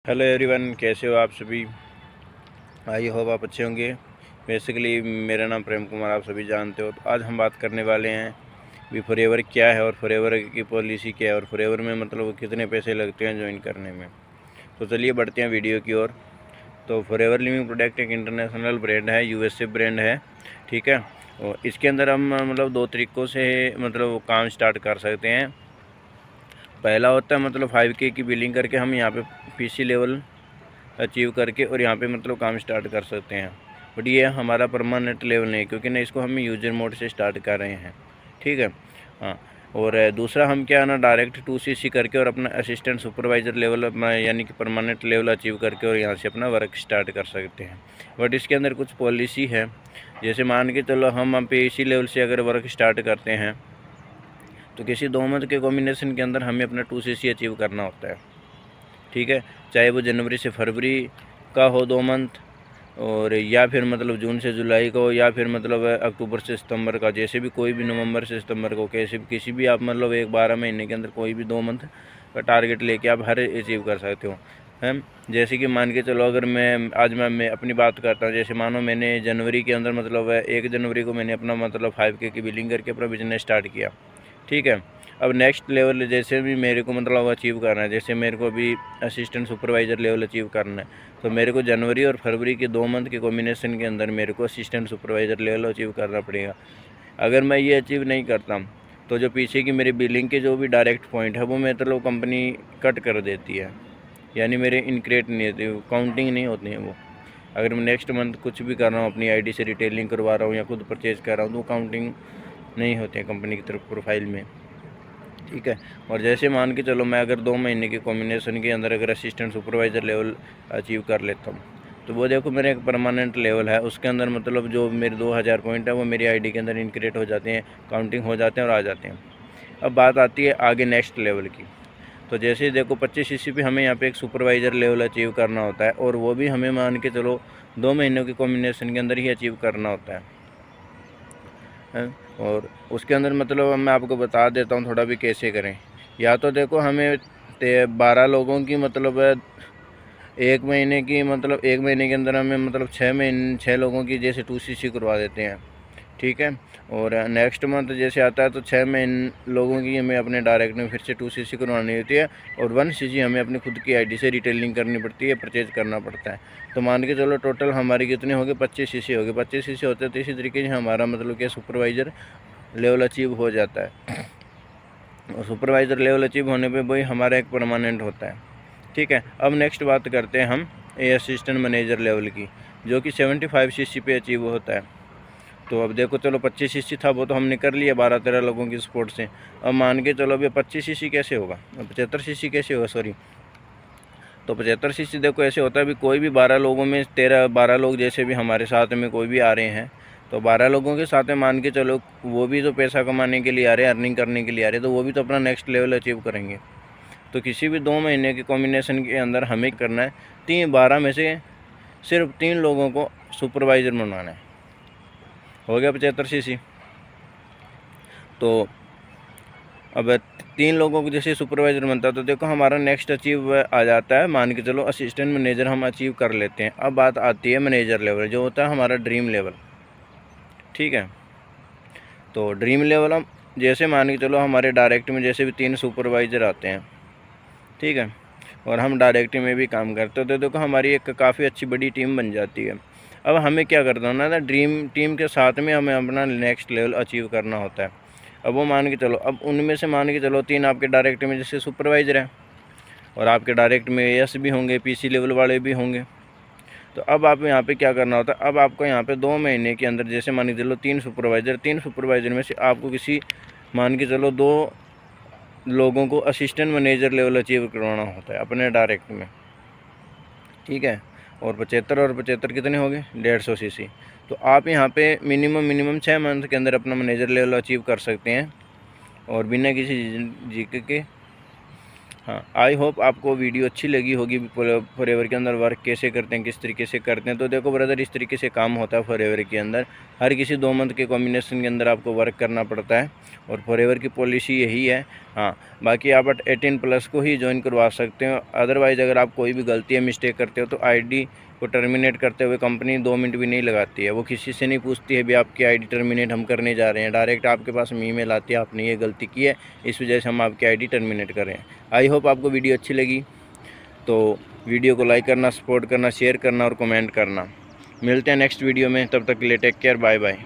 Hello everyone, कैसे हो आप सभी। आई होप आप अच्छे होंगे। बेसिकली मेरा नाम प्रेम कुमार, आप सभी जानते हो। तो आज हम बात करने वाले हैं भी फॉरएवर क्या है और फॉरएवर की पॉलिसी क्या है और फॉरएवर में मतलब कितने पैसे लगते हैं ज्वाइन करने में। तो चलिए बढ़ते हैं वीडियो की ओर। तो फॉरएवर लिविंग प्रोडक्ट एक इंटरनेशनल ब्रांड है, यूएसए ब्रांड है, ठीक है। और इसके अंदर हम मतलब दो तरीक़ों से मतलब काम स्टार्ट कर सकते हैं। पहला होता है मतलब 5K की बिलिंग करके हम यहाँ पे पीसी लेवल अचीव करके और यहाँ पे मतलब काम स्टार्ट कर सकते हैं। बट ये हमारा परमानेंट लेवल नहीं, क्योंकि ना इसको हम यूजर मोड से स्टार्ट कर रहे हैं, ठीक है। हाँ, और दूसरा हम क्या है ना डायरेक्ट 2CC करके और अपना असिस्टेंट सुपरवाइज़र लेवल अपना यानी कि परमानेंट लेवल अचीव करके और यहाँ से अपना वर्क स्टार्ट कर सकते हैं। बट इसके अंदर कुछ पॉलिसी है, जैसे मान के चलो हम पे इसी लेवल से अगर वर्क स्टार्ट करते हैं तो किसी 2 मंथ के कॉम्बिनेशन के अंदर हमें अपना 2CC अचीव करना होता है, ठीक है। चाहे वो जनवरी से फरवरी का हो 2 मंथ, और या फिर मतलब जून से जुलाई का हो, या फिर मतलब अक्टूबर से सितंबर का, जैसे भी कोई भी नवंबर से सितंबर को कैसे किसी भी आप मतलब एक 12 महीने के अंदर कोई भी 2 मंथ का टारगेट लेके आप हर अचीव कर सकते हो, हैं। जैसे कि मान के चलो अगर मैं अपनी बात करता हूँ, जैसे मानो मैंने जनवरी के अंदर मतलब 1 जनवरी को मैंने अपना मतलब 5K की बिलिंग करके अपना बिजनेस स्टार्ट किया, ठीक है। अब नेक्स्ट लेवल जैसे भी मेरे को मतलब अचीव करना है, जैसे मेरे को अभी असिस्टेंट सुपरवाइज़र लेवल अचीव करना है, तो मेरे को जनवरी और फरवरी के 2 मंथ के कॉम्बिनेशन के अंदर मेरे को असिस्टेंट सुपरवाइज़र लेवल अचीव करना पड़ेगा। अगर मैं ये अचीव नहीं करता तो जो पीछे की मेरी बिलिंग के जो भी डायरेक्ट पॉइंट है वो मतलब कंपनी कट कर देती है, यानी मेरे इनक्रेट नहीं होती, काउंटिंग नहीं होती है वो। अगर मैं नेक्स्ट मंथ कुछ भी कर रहा हूँ, अपनी आईडी से रिटेलिंग करवा रहा हूँ या खुद परचेज़ कर रहा हूँ, तो काउंटिंग नहीं होती है कंपनी की तरफ प्रोफाइल में, ठीक है। और जैसे मान के चलो मैं अगर 2 महीने के कॉम्बिनेशन के अंदर अगर असिस्टेंट सुपरवाइज़र लेवल अचीव कर लेता हूँ, तो वो देखो मेरा एक परमानेंट लेवल है, उसके अंदर मतलब जो मेरे 2000 पॉइंट है वो मेरी आईडी के अंदर इनक्रीट हो जाते हैं, काउंटिंग हो जाते हैं और आ जाते हैं। अब बात आती है आगे नेक्स्ट लेवल की। तो जैसे देखो 25CC पे हमें यहाँ पे एक सुपरवाइज़र लेवल अचीव करना होता है, और वो भी हमें मान के चलो 2 महीनों के कॉम्बिनेशन के अंदर ही अचीव करना होता है। और उसके अंदर मतलब मैं आपको बता देता हूँ थोड़ा भी कैसे करें। या तो देखो हमें 12 लोगों की मतलब 1 महीने की मतलब 1 महीने के अंदर हमें मतलब 6 लोगों की जैसे 2CC करवा देते हैं, ठीक है। और नेक्स्ट मंथ जैसे आता है तो 6 लोगों की हमें अपने डायरेक्ट में फिर से 2CC करवानी होती है, और 1CC हमें अपनी खुद की आईडी से रिटेलिंग करनी पड़ती है, परचेज करना पड़ता है। तो मान के चलो टोटल हमारी कितने हो गए, 25CC हो गए। 25CC होते हैं तो इसी तरीके से हमारा मतलब कि सुपरवाइज़र लेवल अचीव हो जाता है। और सुपरवाइज़र लेवल अचीव होने पे वही हमारा एक परमानेंट होता है, ठीक है। अब नेक्स्ट बात करते हैं हम असिस्टेंट मैनेजर लेवल की, जो कि 75CC पे अचीव होता है। तो अब देखो चलो 25CC था वो तो हमने कर लिया 12-13 लोगों की सपोर्ट से। अब मान के चलो अभी 25CC कैसे होगा, 75CC कैसे होगा, सॉरी। तो 75CC देखो ऐसे होता है, अभी कोई भी 12 लोगों में 12 लोग जैसे भी हमारे साथ में कोई भी आ रहे हैं, तो 12 लोगों के साथ में मान के चलो वो भी तो पैसा कमाने के लिए आ रहे हैं, अर्निंग करने के लिए आ रहे हैं, तो वो भी तो अपना नेक्स्ट लेवल अचीव करेंगे। तो किसी भी 2 महीने के कॉम्बिनेशन के अंदर हमें करना है 12 में से सिर्फ 3 लोगों को सुपरवाइज़र बनवाना है। हो गया 75CC। तो अब 3 लोगों को जैसे सुपरवाइज़र बनता है तो देखो हमारा नेक्स्ट अचीव आ जाता है, मान के चलो असिस्टेंट मैनेजर हम अचीव कर लेते हैं। अब बात आती है मैनेजर लेवल, जो होता है हमारा ड्रीम लेवल, ठीक है। तो ड्रीम लेवल हम जैसे मान के चलो हमारे डायरेक्ट में जैसे भी 3 सुपरवाइज़र आते हैं, ठीक है, और हम डायरेक्ट में भी काम करते हैं, तो देखो हमारी एक काफ़ी अच्छी बड़ी टीम बन जाती है। अब हमें क्या करना होना ना, ड्रीम टीम के साथ में हमें अपना नेक्स्ट लेवल अचीव करना होता है। अब वो मान के चलो, अब उनमें से मान के चलो 3 आपके डायरेक्ट में जैसे सुपरवाइज़र हैं, और आपके डायरेक्ट में एएस भी होंगे, पीसी लेवल वाले भी होंगे। तो अब आप यहाँ पे क्या करना होता है, अब आपको यहाँ पे 2 महीने के अंदर जैसे मान के चलो 3 सुपरवाइज़र में से आपको किसी मान के चलो 2 लोगों को असिस्टेंट मैनेजर लेवल अचीव करवाना होता है अपने डायरेक्ट में, ठीक है। और 75 कितने हो गए, 150CC। तो आप यहाँ पे मिनिमम 6 मंथ के अंदर अपना मैनेजर लेवल अचीव कर सकते हैं, और बिना किसी जीके के हाँ, आई होप आपको वीडियो अच्छी लगी होगी। फॉरएवर के अंदर वर्क कैसे करते हैं, किस तरीके से करते हैं। तो देखो ब्रदर, इस तरीके से काम होता है फॉरएवर के अंदर। हर किसी 2 मंथ के कॉम्बिनेशन के अंदर आपको वर्क करना पड़ता है और फॉरएवर की पॉलिसी यही है। हाँ, बाकी आप 18+ को ही ज्वाइन करवा सकते हो। अदरवाइज़ अगर आप कोई भी गलती या मिस्टेक करते हो तो आईडी को टर्मिनेट करते हुए कंपनी 2 मिनट भी नहीं लगाती है। वो किसी से नहीं पूछती है भी आपकी आईडी टर्मिनेट हम करने जा रहे हैं। डायरेक्ट आपके पास ईमेल आती है आपने ये गलती की है, इस वजह से हम आपकी आईडी टर्मिनेट कर रहे हैं। आई होप आपको वीडियो अच्छी लगी तो वीडियो को लाइक करना, सपोर्ट करना, शेयर करना और कमेंट करना। मिलते हैं नेक्स्ट वीडियो में, तब तक के लिए टेक केयर, बाय बाय।